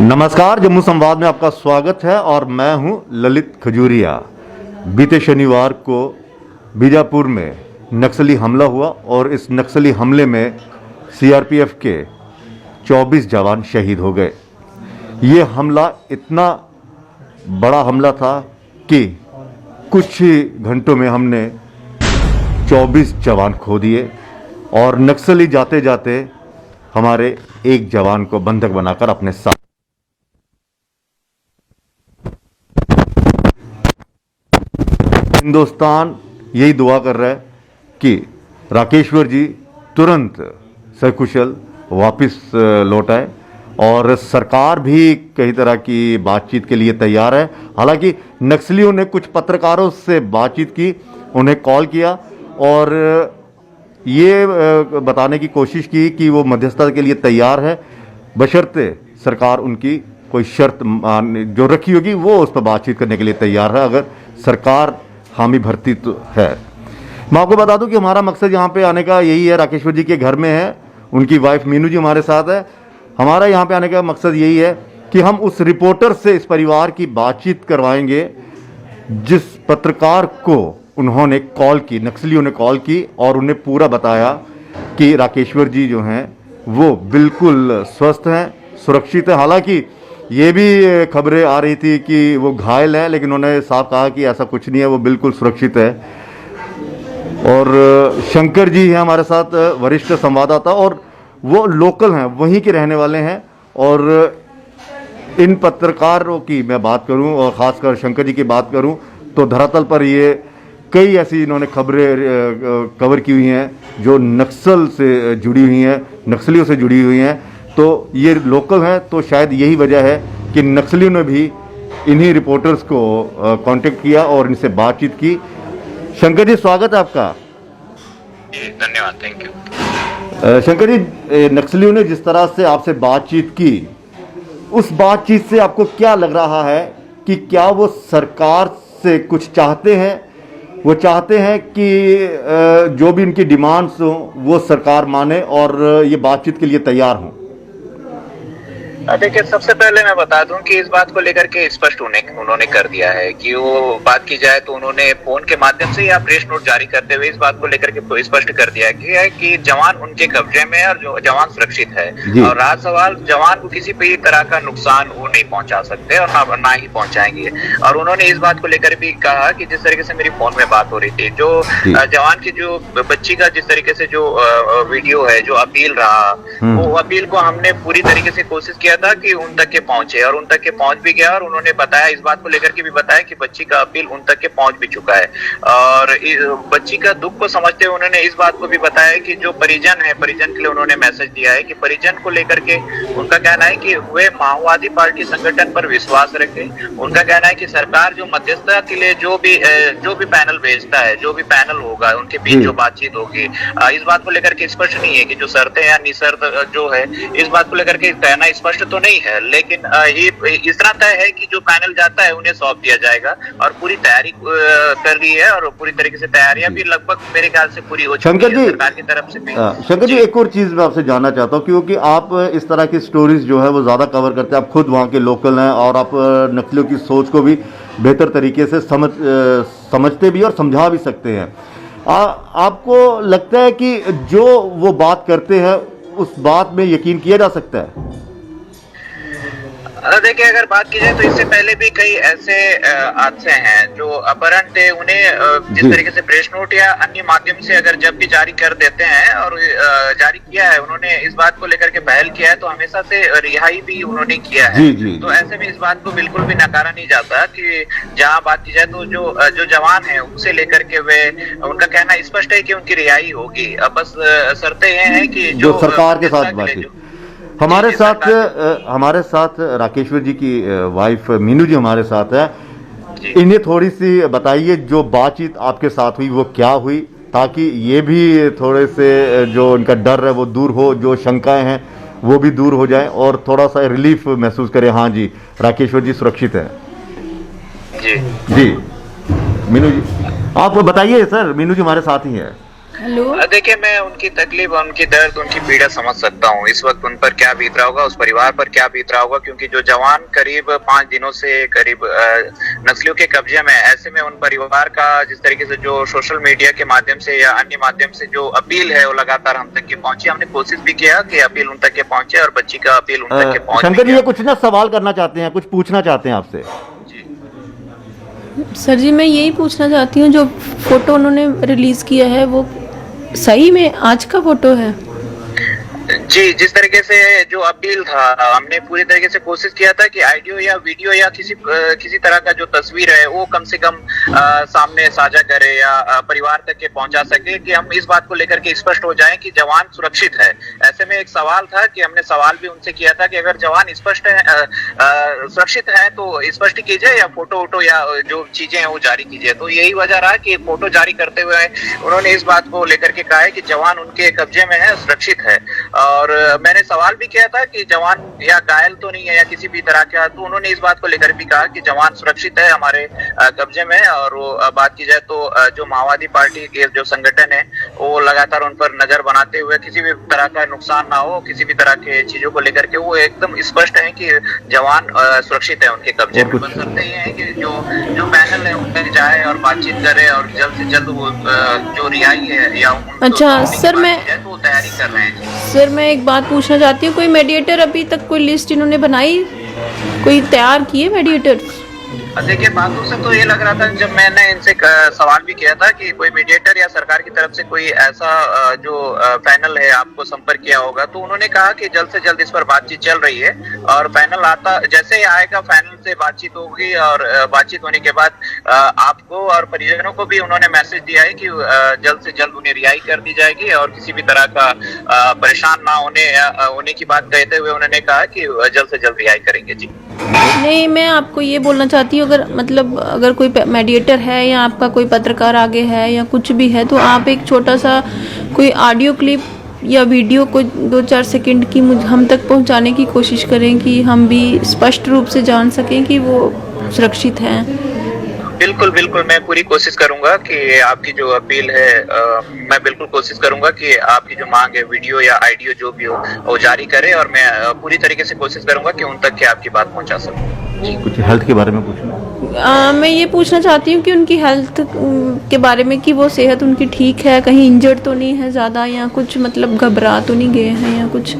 नमस्कार, जम्मू संवाद में आपका स्वागत है और मैं हूं ललित खजूरिया। बीते शनिवार को बीजापुर में नक्सली हमला हुआ और इस नक्सली हमले में सीआरपीएफ के 24 जवान शहीद हो गए। ये हमला इतना बड़ा हमला था कि कुछ ही घंटों में हमने 24 जवान खो दिए और नक्सली जाते जाते हमारे एक जवान को बंधक बनाकर अपने साथ। हिंदुस्तान यही दुआ कर रहा है कि राकेश्वर जी तुरंत सकुशल वापस लौट आए और सरकार भी कई तरह की बातचीत के लिए तैयार है। हालांकि नक्सलियों ने कुछ पत्रकारों से बातचीत की, उन्हें कॉल किया और ये बताने की कोशिश की कि वो मध्यस्थता के लिए तैयार है, बशर्ते सरकार उनकी कोई शर्त जो रखी होगी वो उस पर बातचीत करने के लिए तैयार है, अगर सरकार हामी भरती तो है। मैं आपको बता दूं कि हमारा मकसद यहाँ पे आने का यही है। राकेश्वर जी के घर में है, उनकी वाइफ मीनू जी हमारे साथ है। हमारा यहाँ पे आने का मकसद यही है कि हम उस रिपोर्टर से इस परिवार की बातचीत करवाएंगे जिस पत्रकार को उन्होंने कॉल की, नक्सलियों ने कॉल की और उन्हें पूरा बताया कि राकेश्वर जी जो हैं वो बिल्कुल स्वस्थ हैं, सुरक्षित हैं। हालांकि ये भी खबरें आ रही थी कि वो घायल है, लेकिन उन्होंने साफ कहा कि ऐसा कुछ नहीं है, वो बिल्कुल सुरक्षित है। और शंकर जी हैं हमारे साथ, वरिष्ठ संवाददाता, और वो लोकल हैं, वहीं के रहने वाले हैं। और इन पत्रकारों की मैं बात करूं और ख़ासकर शंकर जी की बात करूं तो धरातल पर ये कई ऐसी इन्होंने खबरें कवर की हुई हैं जो नक्सल से जुड़ी हुई हैं, नक्सलियों से जुड़ी हुई हैं। तो ये लोकल हैं, तो शायद यही वजह है कि नक्सलियों ने भी इन्हीं रिपोर्टर्स को कांटेक्ट किया और इनसे बातचीत की। शंकर जी, स्वागत है आपका। जी धन्यवाद, थैंक यू। शंकर जी, नक्सलियों ने जिस तरह से आपसे बातचीत की, उस बातचीत से आपको क्या लग रहा है कि क्या वो सरकार से कुछ चाहते हैं? वो चाहते हैं कि जो भी इनकी डिमांड्स हो वो सरकार माने और ये बातचीत के लिए तैयार हों? देखिए, सबसे पहले मैं बता दूं कि इस बात को लेकर के स्पष्ट उन्होंने कर दिया है कि वो बात की जाए तो उन्होंने फोन के माध्यम से या प्रेस नोट जारी करते हुए इस बात को लेकर के स्पष्ट कर दिया है कि जवान उनके कब्जे में है और जो जवान सुरक्षित है। और रहा सवाल, जवान को किसी भी तरह का नुकसान वो नहीं पहुंचा सकते और ना ही पहुंचाएंगे। और उन्होंने इस बात को लेकर भी कहा कि जिस तरीके से मेरी फोन में बात हो रही थी, जो जवान की जो बच्ची का जिस तरीके से जो वीडियो है, जो अपील रहा, वो अपील को हमने पूरी तरीके से कोशिश किया था कि उन तक के पहुंचे और उन तक के पहुंच भी गया। और उन्होंने बताया, इस बात को लेकर के भी बताया कि बच्ची का अपील उन तक के पहुंच भी चुका है। और बच्ची का दुख को समझते हुए उन्होंने इस बात को भी बताया कि जो परिजन है, परिजन के लिए उन्होंने मैसेज दिया है कि परिजन को लेकर के उनका कहना है कि वे माओवादी पार्टी संगठन पर विश्वास रखें। उनका कहना है कि सरकार जो मध्यस्थता के लिए जो भी पैनल भेजता है, जो भी पैनल होगा, उनके बीच जो बातचीत होगी, इस बात को लेकर के स्पष्ट नहीं है कि जो शर्तें या निशर्त जो है, इस बात को लेकर के कहना स्पष्ट तो नहीं है, लेकिन इतना तय है कि जो पैनल जाता है उन्हें सौंप दिया जाएगा। और पूरी तैयारी कर रही है और पूरी तरीके से तैयारियां भी लगभग मेरे ख्याल से पूरी हो चुकी है सरकार की तरफ से भी। शंकर जी, एक और चीज मैं आपसे जानना चाहता हूँ, क्योंकि आप इस तरह की स्टोरीज जो है वो ज्यादा कवर करते हैं, आप खुद वहाँ के लोकल हैं और आप नक्सलियों की सोच को भी बेहतर तरीके से समझते भी और समझा भी सकते हैं। आपको लगता है कि जो वो बात करते हैं उस बात में यकीन किया जा सकता है? देखिए, अगर बात की जाए तो इससे पहले भी कई ऐसे हादसे हैं जो अपहरण थे, उन्हें जिस तरीके से प्रेस नोट या अन्य माध्यम से अगर जब भी जारी कर देते हैं और जारी किया है, उन्होंने इस बात को लेकर के पहल किया है तो हमेशा से रिहाई भी उन्होंने किया है। तो ऐसे में इस बात को बिल्कुल भी नकारा नहीं जाता कि जहाँ बात की जाए तो जो जवान है उनसे लेकर के वे, उनका कहना स्पष्ट है कि उनकी रिहाई होगी। अब बस शर्तें ये हैं कि जो सरकार के साथ बातचीत। हमारे साथ राकेश्वर जी की वाइफ मीनू जी हमारे साथ है। इन्हें थोड़ी सी बताइए जो बातचीत आपके साथ हुई वो क्या हुई, ताकि ये भी थोड़े से जो इनका डर है वो दूर हो, जो शंकाएं हैं वो भी दूर हो जाए और थोड़ा सा रिलीफ महसूस करें। हाँ जी, राकेश्वर जी सुरक्षित है। जी जी मीनू जी आप बताइए। सर, मीनू जी हमारे साथ ही है। हेलो। देखिए, मैं उनकी तकलीफ, उनकी दर्द, उनकी पीड़ा समझ सकता हूँ। इस वक्त उन पर क्या बीत रहा होगा, उस परिवार पर क्या बीत रहा होगा, क्योंकि जो जवान करीब 5 दिनों से करीब नक्सलियों के कब्जे में है। ऐसे में उन परिवार का जिस तरीके से जो सोशल मीडिया के माध्यम से या अन्य माध्यम से जो अपील है वो लगातार हम तक के पहुंची। हमने कोशिश भी किया कि अपील उन तक के पहुंचे और बच्ची का अपील उन तक के पहुंच भी शंकर जी, गया। ये कुछ ना सवाल करना चाहते हैं, कुछ पूछना चाहते हैं आपसे। सर जी, मैं यही पूछना चाहती हूँ, जो फोटो उन्होंने रिलीज किया है वो सही में आज का फोटो है? जी, जिस तरीके से जो अपील था, हमने पूरी तरीके से कोशिश किया था कि ऑडियो या वीडियो या किसी तरह का जो तस्वीर है वो कम से कम सामने साझा करे या परिवार तक के पहुंचा सके, कि हम इस बात को लेकर के स्पष्ट हो जाएं कि जवान सुरक्षित है। ऐसे में एक सवाल था कि हमने सवाल भी उनसे किया था कि अगर जवान स्पष्ट है, सुरक्षित है तो स्पष्ट कीजिए, या फोटो वोटो या जो चीजें हैं वो जारी कीजिए। तो यही वजह रहा कि फोटो जारी करते हुए उन्होंने इस बात को लेकर के कहा है कि जवान उनके कब्जे में है, सुरक्षित है। और मैंने सवाल भी किया था कि जवान या घायल तो नहीं है या किसी भी तरह का, तो उन्होंने इस बात को लेकर भी कहा कि जवान सुरक्षित है, हमारे कब्जे में। और वो बात की जाए तो जो माओवादी पार्टी के जो संगठन है वो लगातार उन पर नजर बनाते हुए किसी भी तरह का नुकसान ना हो, किसी भी तरह के चीजों को लेकर के वो एकदम स्पष्ट है कि जवान सुरक्षित है उनके कब्जे में। बस शर्त ये है कि जो पैनल है उन तक जाए और बातचीत करे और जल्द से जल्द वो जो रिहाई है या अच्छा सर, मैं तो तैयारी कर रहे हैं। सर मैं एक बात पूछना चाहती हूँ, कोई मेडिएटर अभी तक कोई लिस्ट इन्होंने बनाई, कोई तैयार किए मेडिएटर? देखिए, बातों से तो ये लग रहा था, जब मैंने इनसे सवाल भी किया था कि कोई मीडिएटर या सरकार की तरफ से कोई ऐसा जो पैनल है आपको संपर्क किया होगा, तो उन्होंने कहा कि जल्द से जल्द इस पर बातचीत चल रही है और पैनल आता जैसे ही आएगा पैनल से बातचीत होगी और बातचीत होने के बाद आपको और परिजनों को भी उन्होंने मैसेज दिया है कि जल्द से जल्द उन्हें रिहाई कर दी जाएगी और किसी भी तरह का परेशान ना होने की बात कहते हुए उन्होंने कहा कि जल्द से जल्द रिहाई करेंगे। जी नहीं, मैं आपको ये बोलना चाहती हूँ, अगर कोई मेडिएटर है या आपका कोई पत्रकार आगे है या कुछ भी है, तो आप एक छोटा सा कोई ऑडियो क्लिप या वीडियो को 2-4 सेकंड की हम तक पहुंचाने की कोशिश करें कि हम भी स्पष्ट रूप से जान सकें कि वो सुरक्षित हैं। बिल्कुल बिल्कुल, मैं पूरी कोशिश करूंगा कि आपकी जो अपील है, मैं बिल्कुल कोशिश करूंगा कि आपकी जो मांग है वीडियो या ऑडियो जो भी हो वो जारी करे और मैं पूरी तरीके से कोशिश करूंगा कि उन तक के आपकी बात पहुंचा सकूं। कुछ हेल्थ के बारे में पूछना? मैं ये पूछना चाहती हूँ कि उनकी हेल्थ के बारे में, कि वो सेहत उनकी ठीक है, कहीं इंजर्ड तो नहीं है ज़्यादा, या कुछ मतलब घबरा तो नहीं गए हैं या कुछ?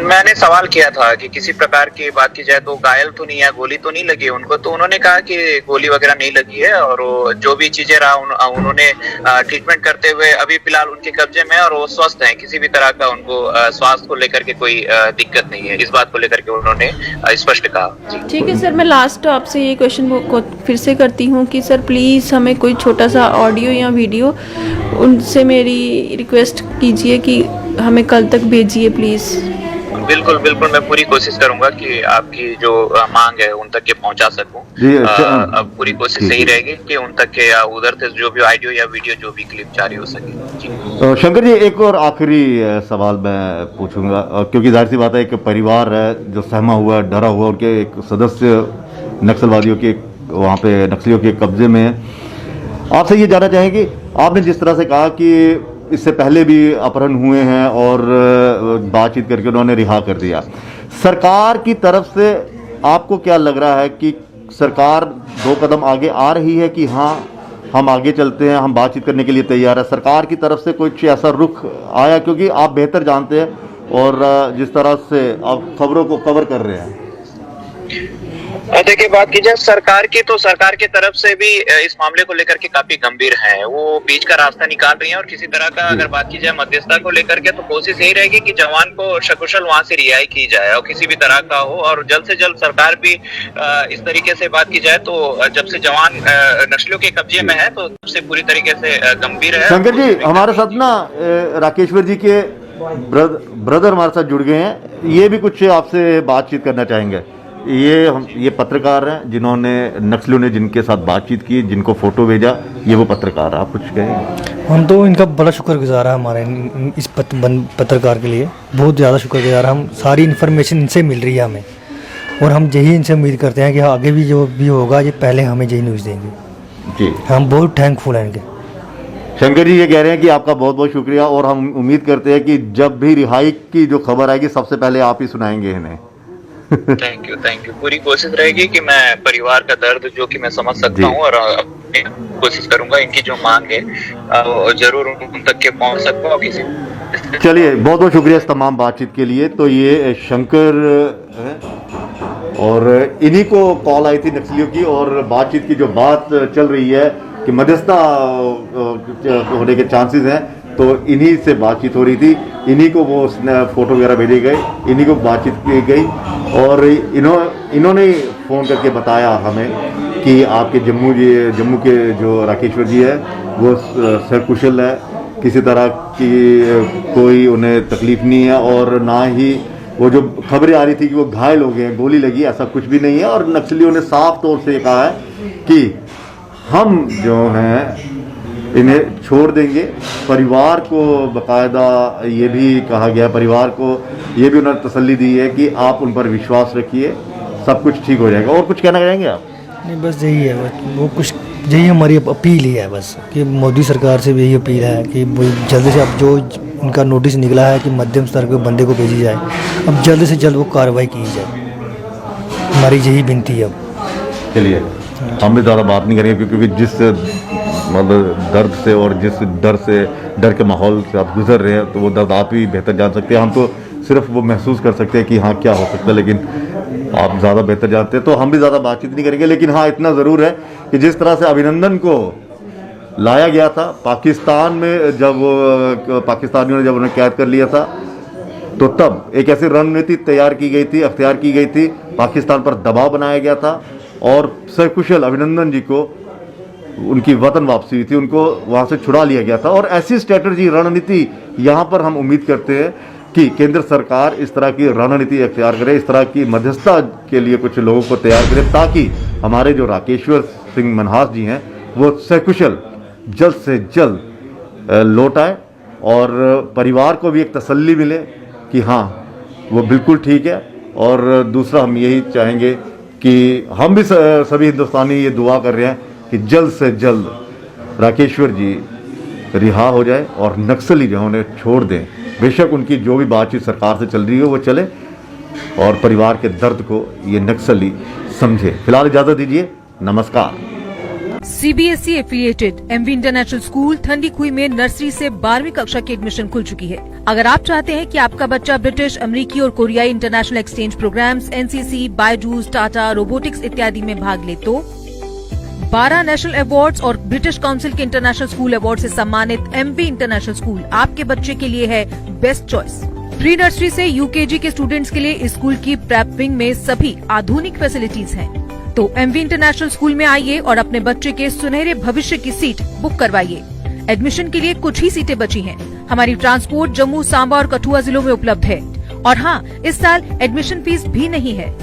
मैंने सवाल किया था कि किसी प्रकार की बात की जाए तो घायल तो नहीं है, गोली तो नहीं लगी उनको, तो उन्होंने कहा कि गोली वगैरह नहीं लगी है और जो भी चीजें रहा उन्होंने ट्रीटमेंट करते हुए अभी फिलहाल उनके कब्जे में और वो स्वस्थ हैं, किसी भी तरह का उनको स्वास्थ्य को लेकर के कोई दिक्कत नहीं है। इस बात को लेकर के उन्होंने स्पष्ट कहा। ठीक है सर, मैं लास्ट आपसे ये क्वेश्चन को फिर से करती हूँ कि सर प्लीज़ हमें कोई छोटा सा ऑडियो या वीडियो उनसे मेरी रिक्वेस्ट कीजिए कि हमें कल तक भेजिए प्लीज़। बिल्कुल बिल्कुल, मैं पूरी कोशिश करूंगा कि आपकी जो मांग है उन तक के पहुंचा सकूं। पूरी कोशिश यही रहेगी कि उन तक के उधर से जो भी ऑडियो या वीडियो जो भी क्लिप जारी हो सके। शंकर जी, एक और आखिरी सवाल मैं पूछूंगा, क्योंकि जाहिर सी बात है, एक परिवार है जो सहमा हुआ, डरा हुआ, उनके एक सदस्य नक्सलवादियों के वहाँ पे नक्सलियों के कब्जे में है। आपसे ये जानना चाहेंगे, आपने जिस तरह से कहा कि इससे पहले भी अपहरण हुए हैं और बातचीत करके उन्होंने रिहा कर दिया, सरकार की तरफ से आपको क्या लग रहा है कि सरकार 2 कदम आगे आ रही है कि हाँ हम आगे चलते हैं, हम बातचीत करने के लिए तैयार है? सरकार की तरफ से कुछ ऐसा रुख आया? क्योंकि आप बेहतर जानते हैं और जिस तरह से आप खबरों को कवर कर रहे हैं। देखिए, बात की जाए सरकार की, तो सरकार की तरफ से भी इस मामले को लेकर के काफी गंभीर है, वो बीच का रास्ता निकाल रही है और किसी तरह का अगर बात की जाए मध्यस्थता को लेकर के, तो कोशिश यही रहेगी कि जवान को सकुशल वहां से रिहाई की जाए और किसी भी तरह का हो, और जल्द से जल्द सरकार भी इस तरीके से बात की जाए तो जब से जवान नक्सलियों के कब्जे में है तो सबसे पूरी तरीके से गंभीर है। शंकर जी, हमारे साथ ना राकेश्वर जी के ब्रदर हमारे साथ जुड़ गए हैं, ये भी कुछ आपसे बातचीत करना चाहेंगे। ये पत्रकार हैं जिन्होंने नक्सलियों ने जिनके साथ बातचीत की, जिनको फोटो भेजा, ये वो पत्रकार। आप कुछ कहें? हम तो इनका बड़ा शुक्रगुजार है, हमारे इस पत्रकार के लिए बहुत ज़्यादा शुक्रगुजार। हम सारी इन्फॉर्मेशन इनसे मिल रही है हमें, और हम यही इनसे उम्मीद करते हैं कि आगे भी जो भी होगा ये पहले हमें यही न्यूज़ देंगे। जी, हम बहुत थैंकफुल हैं इनके। शंकर जी ये कह रहे हैं कि आपका बहुत बहुत शुक्रिया, और हम उम्मीद करते हैं कि जब भी रिहाई की जो खबर आएगी सबसे पहले आप ही सुनाएंगे इन्हें। Thank you. पूरी कोशिश रहेगी कि मैं परिवार का दर्द जो कि मैं समझ सकता हूँ, और अपनी कोशिश करूंगा इनकी जो मांग है जरूर उन तक के पहुंच सकूं। और किसी चलिए बहुत बहुत शुक्रिया इस तमाम बातचीत के लिए। तो ये शंकर हैं, और इन्हीं को कॉल आई थी नक्सलियों की, और बातचीत की जो बात चल रही है कि मध्यस्थता होने के चांसेस हैं, तो इन्हीं से बातचीत हो रही थी, इन्हीं को वो फोटो वगैरह भेजे गए, इन्हीं को बातचीत की गई, और इन्होंने फ़ोन करके बताया हमें कि आपके जम्मू के जो राकेश्वर जी है वो सकुशल है, किसी तरह की कोई उन्हें तकलीफ नहीं है, और ना ही वो जो खबरें आ रही थी कि वो घायल हो गए हैं, गोली लगी, ऐसा कुछ भी नहीं है। और नक्सलियों ने साफ तौर से कहा है कि हम जो हैं इन्हें छोड़ देंगे। परिवार को बाकायदा ये भी कहा गया, परिवार को ये भी उन्होंने तसल्ली दी है कि आप उन पर विश्वास रखिए, सब कुछ ठीक हो जाएगा। और कुछ कहना चाहेंगे आप? नहीं, बस यही है, वो कुछ यही हमारी अपील ही है बस, कि मोदी सरकार से भी यही अपील है कि वो जल्द से अब जो उनका नोटिस निकला है कि मध्यम स्तर के बंदे को भेजी जाए, अब जल्द से जल्द वो कार्रवाई की जाए, हमारी यही विनती है। अब चलिए हम भी ज़्यादा बात नहीं करेंगे, क्योंकि जिस मतलब दर्द से और जिस डर के माहौल से आप गुजर रहे हैं, तो वो दर्द आप ही बेहतर जान सकते हैं। हम तो सिर्फ वो महसूस कर सकते हैं कि हाँ क्या हो सकता है, लेकिन आप ज़्यादा बेहतर जानते हैं, तो हम भी ज़्यादा बातचीत नहीं करेंगे। लेकिन हाँ इतना ज़रूर है कि जिस तरह से अभिनंदन को लाया गया था पाकिस्तान में, जब पाकिस्तानियों ने जब उन्हें कैद कर लिया था, तो तब एक ऐसी रणनीति तैयार की गई थी, अख्तियार की गई थी, पाकिस्तान पर दबाव बनाया गया था, और सकुशल अभिनंदन जी को उनकी वतन वापसी हुई थी, उनको वहाँ से छुड़ा लिया गया था। और ऐसी स्ट्रेटजी, रणनीति यहाँ पर हम उम्मीद करते हैं कि केंद्र सरकार इस तरह की रणनीति अख्तियार करे, इस तरह की मध्यस्थता के लिए कुछ लोगों को तैयार करे, ताकि हमारे जो राकेश्वर सिंह मनहास जी हैं वो सकुशल जल्द से जल्द लौट आए, और परिवार को भी एक तसल्ली मिले कि हाँ वो बिल्कुल ठीक है। और दूसरा हम यही चाहेंगे कि हम भी सभी हिंदुस्तानी ये दुआ कर रहे हैं कि जल्द से जल्द राकेश्वर जी रिहा हो जाए और नक्सली जो उन्हें छोड़ दें। बेशक उनकी जो भी बातचीत सरकार से चल रही है वो चले, और परिवार के दर्द को ये नक्सली समझे। फिलहाल इजाजत दीजिए, नमस्कार। CBSE affiliated MV international school Thandikui में नर्सरी से 12वीं कक्षा की एडमिशन खुल चुकी है। अगर आप चाहते हैं कि आपका बच्चा ब्रिटिश, अमेरिकी और कोरियाई international exchange programmes, NCC, Byju's, Tata, robotics इत्यादि में भाग ले, तो 12 नेशनल अवार्ड्स और ब्रिटिश काउंसिल के इंटरनेशनल स्कूल अवार्ड से सम्मानित MV इंटरनेशनल स्कूल आपके बच्चे के लिए है बेस्ट चॉइस। प्री नर्सरी से UKG के स्टूडेंट्स के लिए इस स्कूल की प्रेप विंग में सभी आधुनिक फैसिलिटीज हैं। तो MV इंटरनेशनल स्कूल में आइए और अपने बच्चे के सुनहरे भविष्य की सीट बुक करवाइए। एडमिशन के लिए कुछ ही सीटें बची हैं। हमारी ट्रांसपोर्ट जम्मू, सांबा और कठुआ जिलों में उपलब्ध है। और हाँ, इस साल एडमिशन फीस भी नहीं है।